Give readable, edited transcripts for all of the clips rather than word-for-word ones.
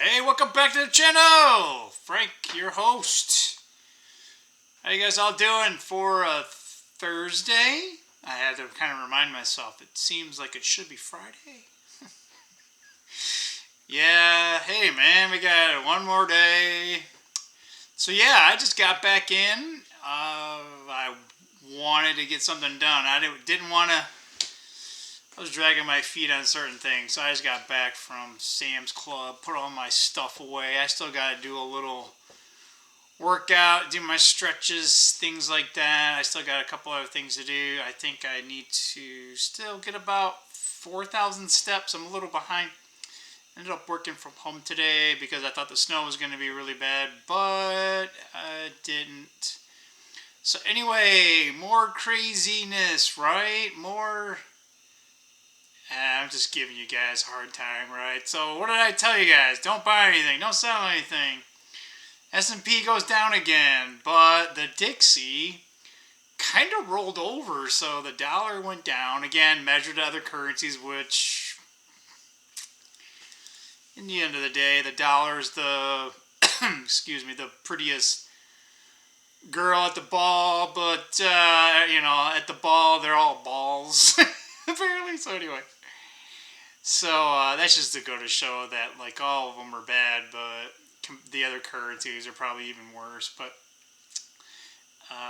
Hey, welcome back to the channel! Frank, your host. How you guys all doing for Thursday? I had to kind of remind myself, it seems like it should be Friday. Yeah, hey man, we got one more day. So yeah, I just got back in. I wanted to get something done. I didn't want to... I was dragging my feet on certain things. So I just got back from Sam's Club, put all my stuff away. I still got to do a little workout, do my stretches, things like that. I still got a couple other things to do. I think I need to still get about 4,000 steps. I'm a little behind. Ended up working from home today because I thought the snow was going to be really bad, but it didn't. So anyway, more craziness, right? More... I'm just giving you guys a hard time, right? So what did I tell you guys? Don't buy anything. Don't sell anything. S&P goes down again, but the Dixie kind of rolled over, so the dollar went down again, measured to other currencies, which, in the end of the day, the dollar's the, excuse me, the prettiest girl at the ball, but, at the ball, they're all balls, apparently, so anyway. So, that's just to go to show that, like, all of them are bad, but the other currencies are probably even worse, but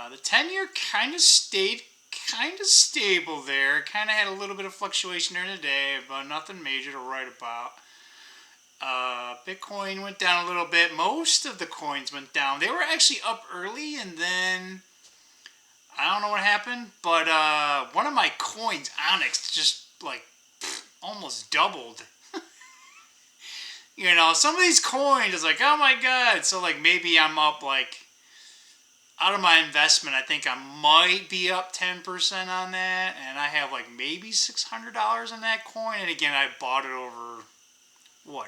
the 10-year kind of stayed kind of stable there. Kind of had a little bit of fluctuation during the day, but nothing major to write about. Bitcoin went down a little bit. Most of the coins went down. They were actually up early, and then I don't know what happened, but one of my coins, Onyx, just like almost doubled. Some of these coins is like, oh my god. So like maybe I'm up like, out of my investment, I think I might be up 10% on that, and I have like maybe $600 in that coin. And again, I bought it over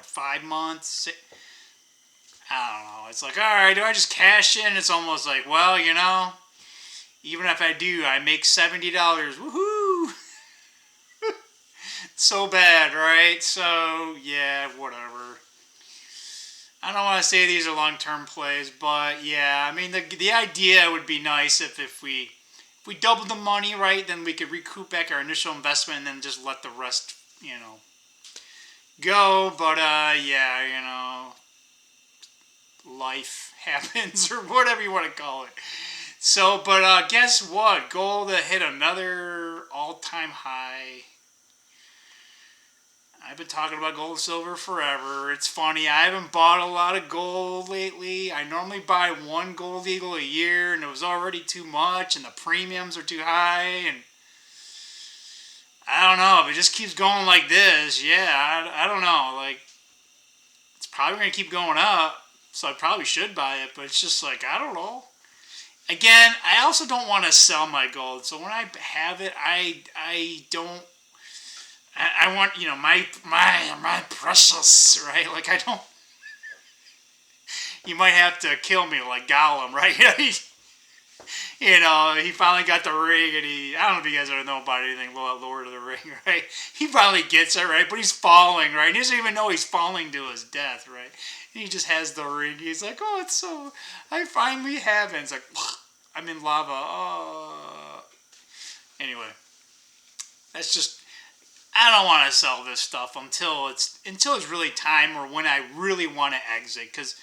5 months? I don't know. It's like, all right, do I just cash in? It's almost like, well, even if I do, I make $70. Woohoo! So bad, right? So yeah, whatever. I don't want to say these are long-term plays, but yeah, I mean the idea would be nice if we doubled the money, right? Then we could recoup back our initial investment and then just let the rest, go. But yeah, life happens or whatever you want to call it. So, but guess what? Gold hit another all-time high. I've been talking about gold and silver forever. It's funny, I haven't bought a lot of gold lately. I normally buy one gold eagle a year, and it was already too much, and the premiums are too high, and I don't know. If it just keeps going like this, yeah, I don't know. Like, it's probably going to keep going up, so I probably should buy it, but it's just like, I don't know. Again, I also don't want to sell my gold, so when I have it, I don't... I want, my precious, right? Like, I don't... You might have to kill me like Gollum, right? He finally got the ring, and I don't know if you guys ever know about anything about Lord of the Ring, right? He finally gets it, right? But he's falling, right? He doesn't even know he's falling to his death, right? And he just has the ring. He's like, oh, it's so... I finally have it. It's like, I'm in lava. Oh. Anyway. That's just... I don't want to sell this stuff until it's really time or when I really want to exit, because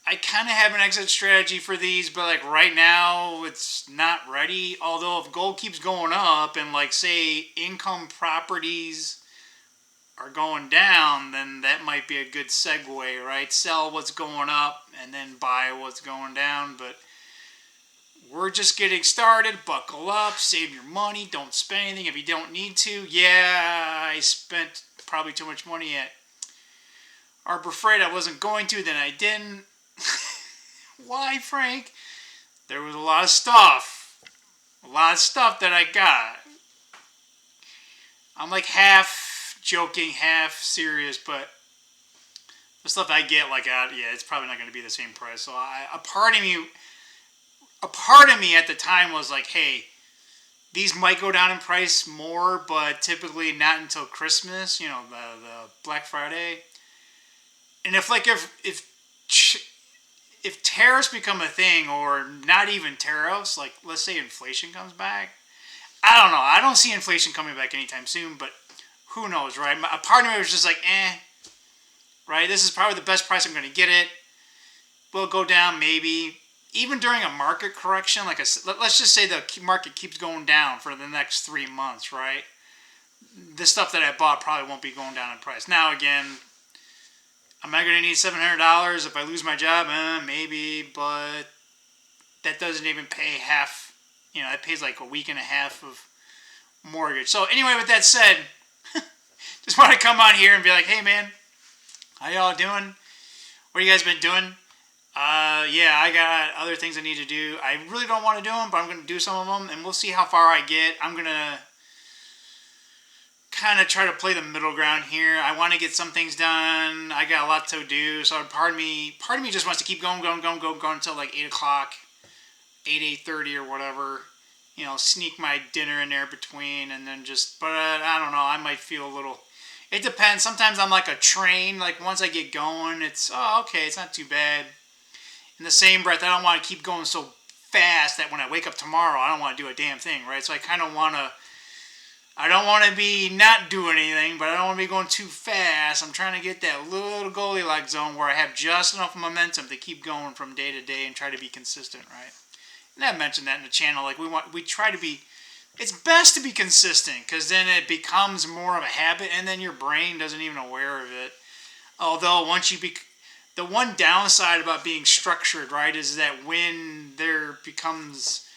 I kind of have an exit strategy for these, but like right now it's not ready. Although if gold keeps going up and like say income properties are going down, then that might be a good segue, right? Sell what's going up and then buy what's going down, but we're just getting started. Buckle up, save your money, don't spend anything if you don't need to. Yeah, I spent probably too much money at Arbor Freight. I wasn't going to, then I didn't. Why, Frank? There was a lot of stuff. A lot of stuff that I got. I'm like half joking, half serious, but the stuff I get, like, yeah, it's probably not going to be the same price. So a part of me at the time was like, hey, these might go down in price more, but typically not until Christmas, the Black Friday. And if tariffs become a thing, or not even tariffs, like let's say inflation comes back, I don't know. I don't see inflation coming back anytime soon, but who knows, right? A part of me was just like, right? This is probably the best price I'm going to get it. Will go down maybe. Even during a market correction, let's just say the market keeps going down for the next 3 months, right? The stuff that I bought probably won't be going down in price. Now again, am I going to need $700 if I lose my job? Maybe, but that doesn't even pay half. It pays like a week and a half of mortgage. So anyway, with that said, just want to come on here and be like, hey man, how y'all doing? What you guys been doing? Yeah, I got other things I need to do. I really don't want to do them, but I'm going to do some of them, and we'll see how far I get. I'm going to kind of try to play the middle ground here. I want to get some things done. I got a lot to do, so part of me just wants to keep going until like 8 o'clock, 8:30 or whatever. Sneak my dinner in there between, and then but I don't know. I might feel a little. It depends. Sometimes I'm like a train. Like once I get going, it's okay. It's not too bad. In the same breath, I don't want to keep going so fast that when I wake up tomorrow, I don't want to do a damn thing, right? So I kind of want to. I don't want to be not doing anything, but I don't want to be going too fast. I'm trying to get that little Goldilocks zone where I have just enough momentum to keep going from day to day and try to be consistent, right? And I mentioned that in the channel. Like we try to be. It's best to be consistent because then it becomes more of a habit, and then your brain doesn't even aware of it. Although once you the one downside about being structured, right, is that when there becomes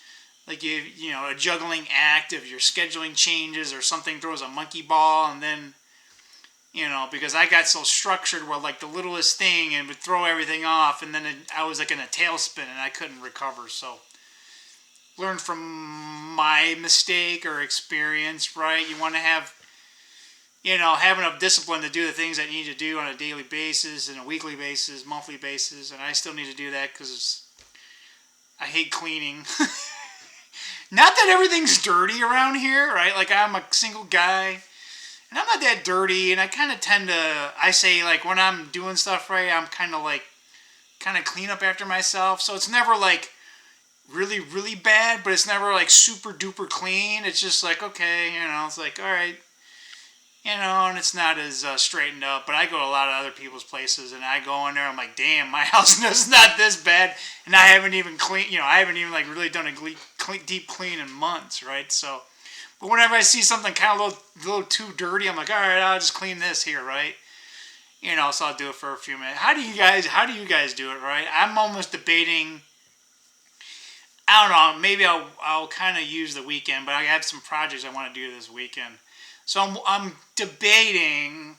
like a juggling act of your scheduling changes or something throws a monkey ball, and then because I got so structured where like the littlest thing and would throw everything off, and then I was like in a tailspin and I couldn't recover. So learn from my mistake or experience, right? You want to have enough discipline to do the things that you need to do on a daily basis and a weekly basis, monthly basis, and I still need to do that because I hate cleaning. Not that everything's dirty around here, right? Like I'm a single guy, and I'm not that dirty, and I kind of tend to, I say like when I'm doing stuff right, I'm kind of clean up after myself, so it's never like really, really bad, but it's never like super duper clean. It's just like, okay, it's like, all right. And it's not as straightened up. But I go to a lot of other people's places, and I go in there. I'm like, damn, my house is not this bad, and I haven't even cleaned. I haven't even like really done a deep clean in months, right? So, but whenever I see something kind of a little too dirty, I'm like, all right, I'll just clean this here, right? So I'll do it for a few minutes. How do you guys do it, right? I'm almost debating. I don't know. Maybe I'll kind of use the weekend, but I have some projects I want to do this weekend. So I'm debating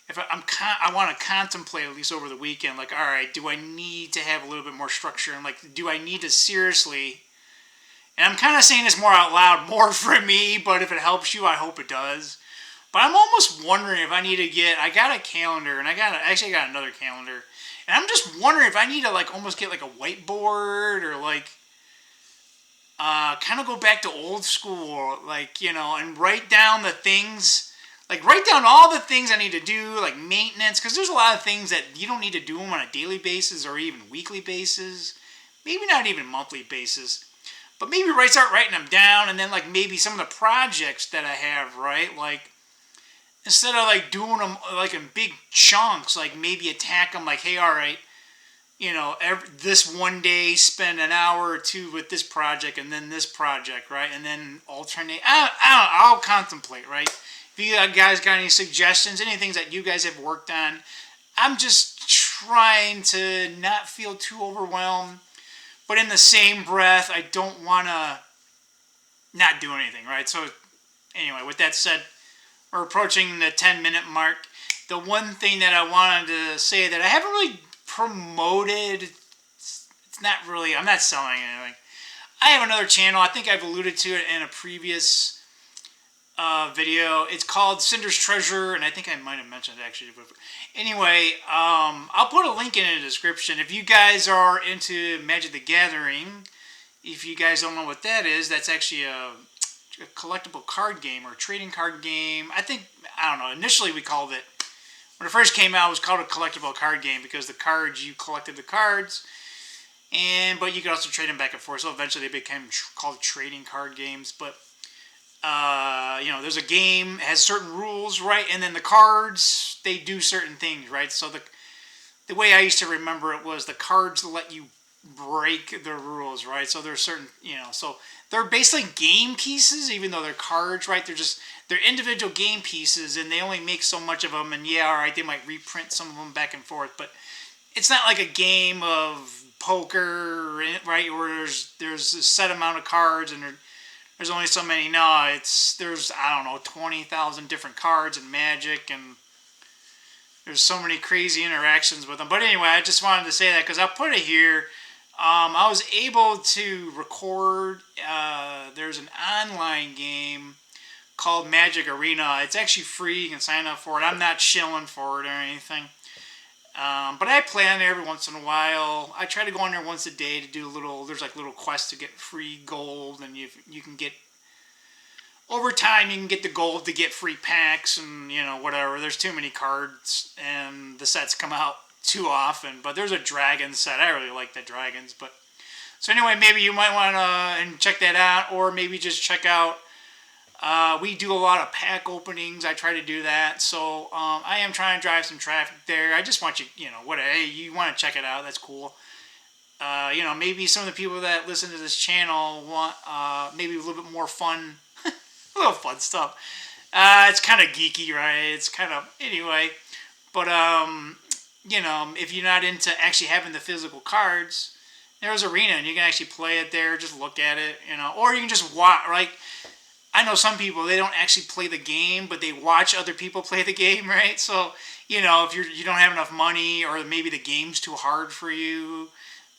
if I want to contemplate at least over the weekend, like, all right, do I need to have a little bit more structure, and like, do I need to seriously? And I'm kind of saying this more out loud, more for me, but if it helps you, I hope it does. But I'm almost wondering if I need to I got a calendar, and I got another calendar, and I'm just wondering if I need to like almost get like a whiteboard or like. Kind of go back to old school, like, and write down the things, like write down all the things I need to do, like maintenance, because there's a lot of things that you don't need to do them on a daily basis or even weekly basis, maybe not even monthly basis, but maybe start writing them down, and then like maybe some of the projects that I have, right, like instead of like doing them like in big chunks, like maybe attack them like, hey, all right, this one day spend an hour or two with this project and then this project, right? And then alternate. I'll contemplate, right? If you guys got any suggestions, any things that you guys have worked on, I'm just trying to not feel too overwhelmed. But in the same breath, I don't want to not do anything, right? So anyway, with that said, we're approaching the 10-minute mark. The one thing that I wanted to say that I haven't really promoted, it's not really, I'm not selling anything. I have another channel. I think I've alluded to it in a previous video. It's called Cinder's Treasure, and I think I might have mentioned it actually. But anyway, I'll put a link in the description. If you guys are into Magic the Gathering, if you guys don't know what that is, that's actually a collectible card game or trading card game. I don't know, initially we called it when it first came out, it was called a collectible card game because the cards, you collected the cards, but you could also trade them back and forth. So eventually they became called trading card games. But there's a game has certain rules, right? And then the cards, they do certain things, right? So the way I used to remember it was the cards let you break the rules, right? So there's certain, so they're basically game pieces, even though they're cards, right? They're individual game pieces, and they only make so much of them. And yeah, all right, they might reprint some of them back and forth, but it's not like a game of poker, right? Where there's a set amount of cards and there's only so many. No, there's I don't know 20,000 different cards in Magic, and there's so many crazy interactions with them. But anyway, I just wanted to say that because I put it here. I was able to record. There's an online game called Magic Arena. It's actually free. You can sign up for it. I'm not shilling for it or anything. But I play on there every once in a while. I try to go on there once a day to do there's like little quests to get free gold, and you can get, over time, you can get the gold to get free packs and, whatever. There's too many cards, and the sets come out too often. But there's a dragon set. I really like the dragons. But so anyway, maybe you might want to check that out, or maybe just check out. We do a lot of pack openings. I try to do that. So I am trying to drive some traffic there. I just want you, hey, you want to check it out. That's cool. Maybe some of the people that listen to this channel want maybe a little bit more fun, a little fun stuff. It's kind of geeky, right? It's kind of, anyway. But, if you're not into actually having the physical cards, there's Arena, and you can actually play it there, just look at it, or you can just watch, right? I know some people, they don't actually play the game, but they watch other people play the game, right? So, if you don't have enough money, or maybe the game's too hard for you.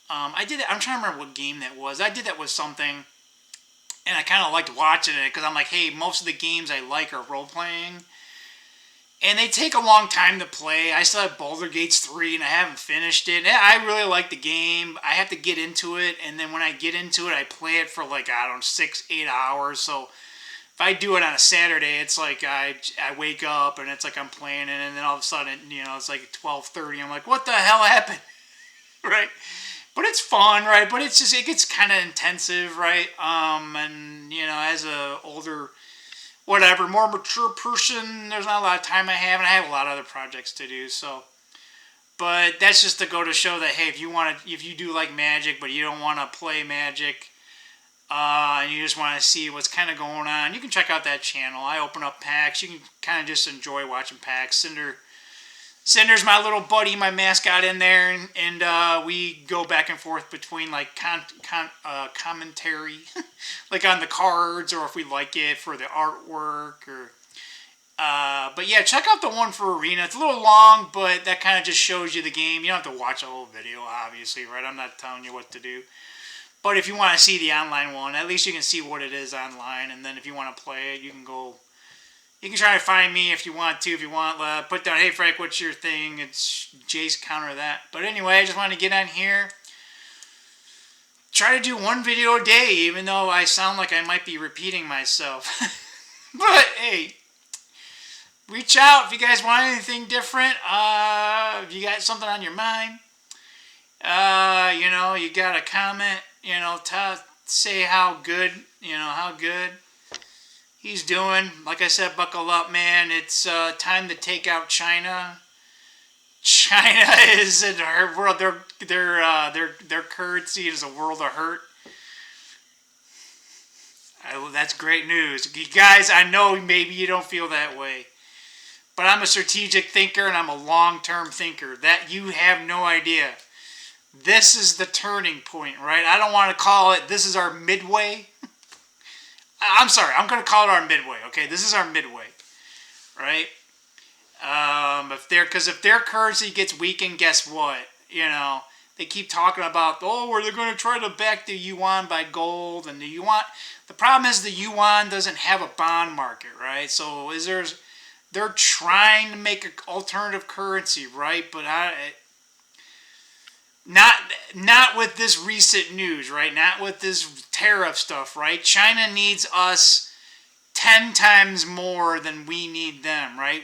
I did that. I'm trying to remember what game that was. I did that with something, and I kind of liked watching it because I'm like, hey, most of the games I like are role-playing, and they take a long time to play. I still have Baldur's Gate 3, and I haven't finished it. I really like the game. I have to get into it, and then when I get into it, I play it for 6-8 hours, so if I do it on a Saturday, it's like I wake up and it's like I'm playing it, and then all of a sudden, it's like 12:30. I'm like, what the hell happened? Right? But it's fun, right? But it's just, it gets kind of intensive, right? And, as a older, whatever, more mature person, there's not a lot of time I have, and I have a lot of other projects to do, so. But that's just to go to show that, hey, if you do like Magic, but you don't want to play Magic, and you just want to see what's kind of going on, you can check out that channel. I open up packs. You can kind of just enjoy watching packs. Cinder's my little buddy, my mascot in there, and we go back and forth between commentary, like on the cards, or if we like it for the artwork, or. But yeah, check out the one for Arena. It's a little long, but that kind of just shows you the game. You don't have to watch the whole video, obviously, right? I'm not telling you what to do. But if you want to see the online one, at least you can see what it is online. And then if you want to play it, you can go. You can try to find me if you want to. If you want, put down, hey Frank, what's your thing? It's Jace Counter that. But anyway, I just wanted to get on here. Try to do one video a day, even though I sound like I might be repeating myself. But hey, reach out if you guys want anything different. If you got something on your mind. You got a comment. Say how good he's doing. Like I said, buckle up, man. It's time to take out China. China is in her world. Their currency is a world of hurt. That's great news, you guys. I know maybe you don't feel that way, but I'm a strategic thinker and I'm a long-term thinker. That you have no idea. This is the turning point, right? I don't want to call it, this is our midway. I'm sorry, I'm going to call it our midway, okay? This is our midway, right? If their currency gets weakened, guess what? They keep talking about, they're going to try to back the yuan by gold, and the yuan. The problem is the yuan doesn't have a bond market, right? So they're trying to make an alternative currency, right? But not with this recent news, right? Not with this tariff stuff, right? China needs us 10 times more than we need them, right?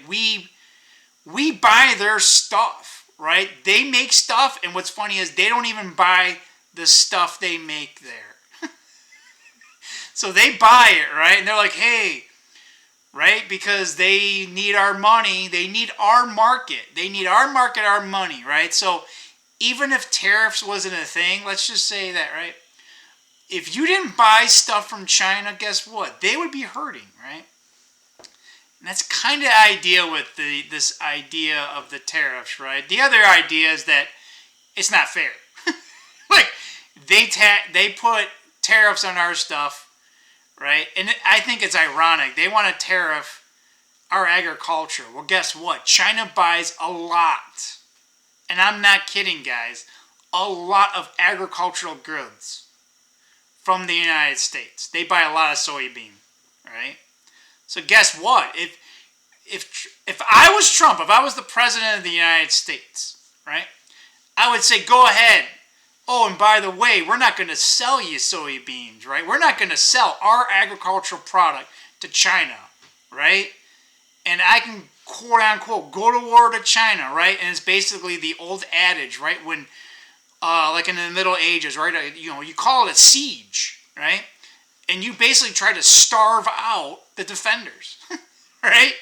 we buy their stuff, right? They make stuff, and what's funny is they don't even buy the stuff they make there. So they buy it, right? And they're like, hey, right? Because they need our money. They need our market. They need our market, our money, right? So even if tariffs wasn't a thing, let's just say that, right? If you didn't buy stuff from China, guess what? They would be hurting, right? And that's kind of the idea with this idea of the tariffs, right? The other idea is that it's not fair. Like, they put tariffs on our stuff, right? And I think it's ironic. They want to tariff our agriculture. Well, guess what? China buys a lot. And I'm not kidding, guys. A lot of agricultural goods from the United States. They buy a lot of soybean, right? So guess what? If I was Trump, if I was the president of the United States, right? I would say, go ahead. Oh, and by the way, we're not going to sell you soybeans, right? We're not going to sell our agricultural product to China, right? And I can, quote unquote, go to war to China, right? And it's basically the old adage, right? When, like in the Middle Ages, right? You call it a siege, right? And you basically try to starve out the defenders, right?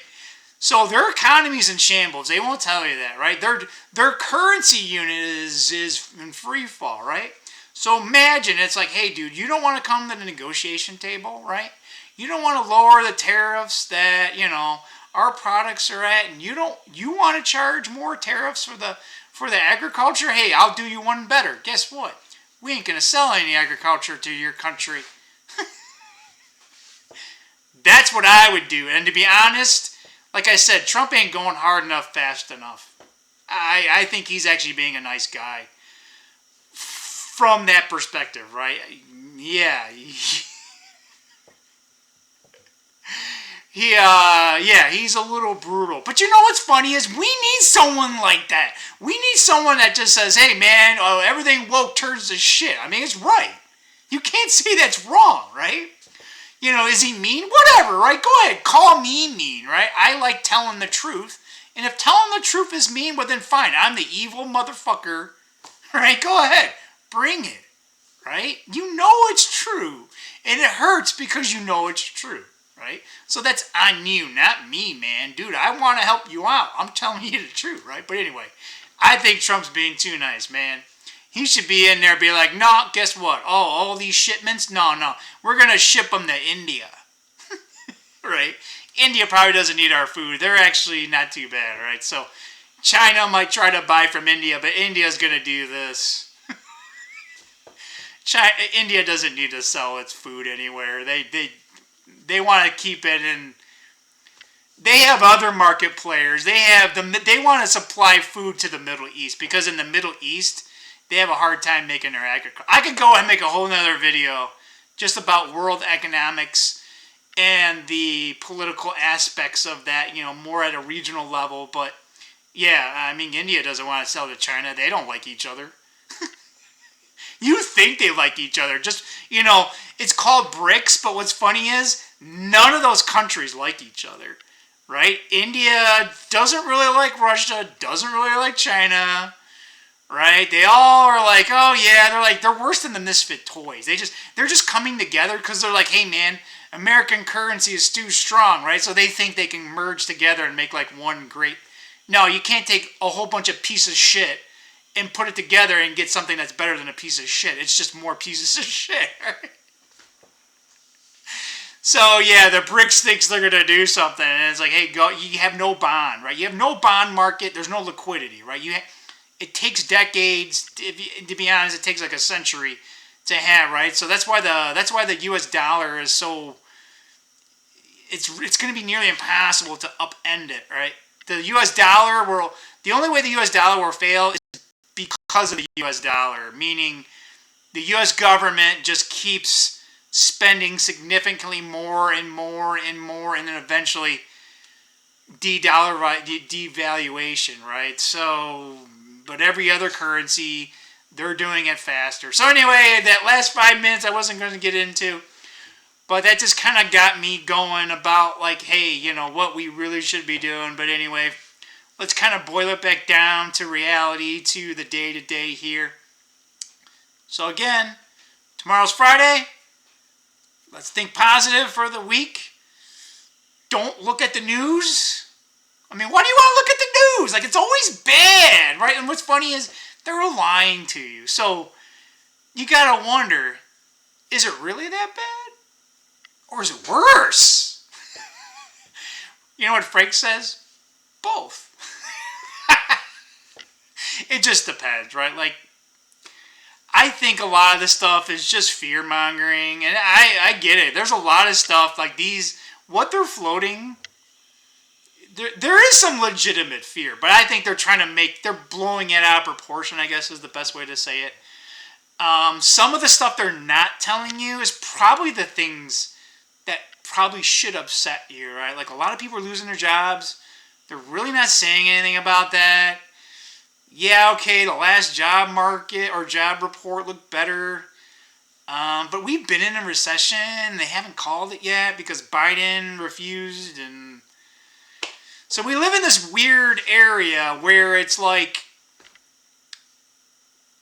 So their economy's in shambles. They won't tell you that, right? Their currency unit is in free fall, right? So imagine it's like, hey, dude, you don't want to come to the negotiation table, right? You don't want to lower the tariffs that our products are at, and you want to charge more tariffs for the agriculture. Hey, I'll do you one better. Guess what? We ain't gonna sell any agriculture to your country. That's what I would do. And to be honest, like I said, Trump ain't going hard enough, fast enough. I think he's actually being a nice guy from that perspective, right? Yeah. He's a little brutal. But you know what's funny is we need someone like that. We need someone that just says, hey, man, everything woke turns to shit. I mean, it's right. You can't say that's wrong, right? Is he mean? Whatever, right? Go ahead. Call me mean, right? I like telling the truth. And if telling the truth is mean, well, then fine. I'm the evil motherfucker, right? Go ahead. Bring it, right? You know it's true. And it hurts because you know it's true, right? So that's on you, not me, man. Dude, I want to help you out. I'm telling you the truth, right? But anyway, I think Trump's being too nice, man. He should be in there and be like, no, guess what? Oh, all these shipments? No. We're going to ship them to India. Right? India probably doesn't need our food. They're actually not too bad, right? So China might try to buy from India, but India's going to do this. India doesn't need to sell its food anywhere. They want to keep it in. They have other market players. They want to supply food to the Middle East because in the Middle East, they have a hard time making their agriculture. I could go and make a whole nother video just about world economics and the political aspects of that, more at a regional level. But yeah, I mean, India doesn't want to sell to China. They don't like each other. You think they like each other. Just, it's called BRICS, but what's funny is none of those countries like each other, right? India doesn't really like Russia, doesn't really like China. Right? They all are like, oh yeah, they're worse than the misfit toys. They're just coming together because they're like, hey man, American currency is too strong, right? So they think they can merge together and make like one great. No, you can't take a whole bunch of pieces of shit and put it together and get something that's better than a piece of shit. It's just more pieces of shit. Right? So yeah, the BRICS thinks they're gonna do something, and it's like, hey, go. You have no bond, right? You have no bond market. There's no liquidity, right? It takes decades. To be honest, it takes like a century to have, right? So that's why the U.S. dollar is so. It's going to be nearly impossible to upend it, right? The U.S. dollar the only way the U.S. dollar will fail is because of the U.S. dollar, meaning the U.S. government just keeps spending significantly more and more and more, and then eventually devaluation, right? So. But every other currency, they're doing it faster. So anyway, that last 5 minutes I wasn't going to get into. But that just kind of got me going about like, hey, what we really should be doing. But anyway, let's kind of boil it back down to reality, to the day-to-day here. So again, tomorrow's Friday. Let's think positive for the week. Don't look at the news. I mean, why do you want to look at the news? Like, it's always bad, right? And what's funny is they're lying to you. So you got to wonder, is it really that bad? Or is it worse? You know what Frank says? Both. It just depends, right? Like, I think a lot of this stuff is just fear-mongering, and I get it. There's a lot of stuff, like these, what they're floating, there is some legitimate fear, but I think they're blowing it out of proportion, I guess is the best way to say it. Some of the stuff they're not telling you is probably the things that probably should upset you, right? Like, a lot of people are losing their jobs. They're really not saying anything about that. Yeah, okay, the last job market or job report looked better. But we've been in a recession. They haven't called it yet because Biden refused. And so we live in this weird area where it's like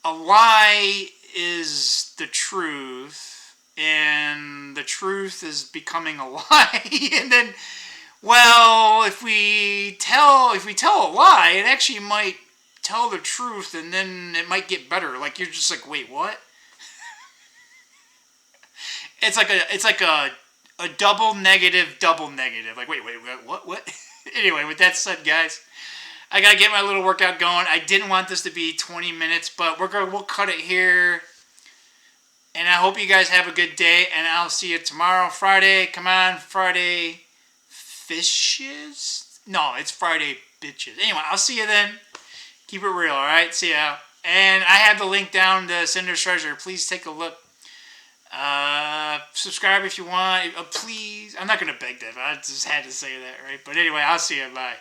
a lie is the truth, and the truth is becoming a lie. And then, well, if we tell a lie, it actually might tell the truth, and then it might get better. Like, you're just like, wait, what? It's like a double negative. Like, wait, what? Anyway, with that said, guys, I gotta get my little workout going. I didn't want this to be 20 minutes, but we'll cut it here. And I hope you guys have a good day, and I'll see you tomorrow, Friday. Come on, Friday fishes? No, it's Friday bitches. Anyway, I'll see you then. Keep it real, all right? See ya. And I have the link down to Cinder's Treasure. Please take a look. Subscribe if you want. Please. I'm not going to beg that, but I just had to say that, right? But anyway, I'll see you. Bye.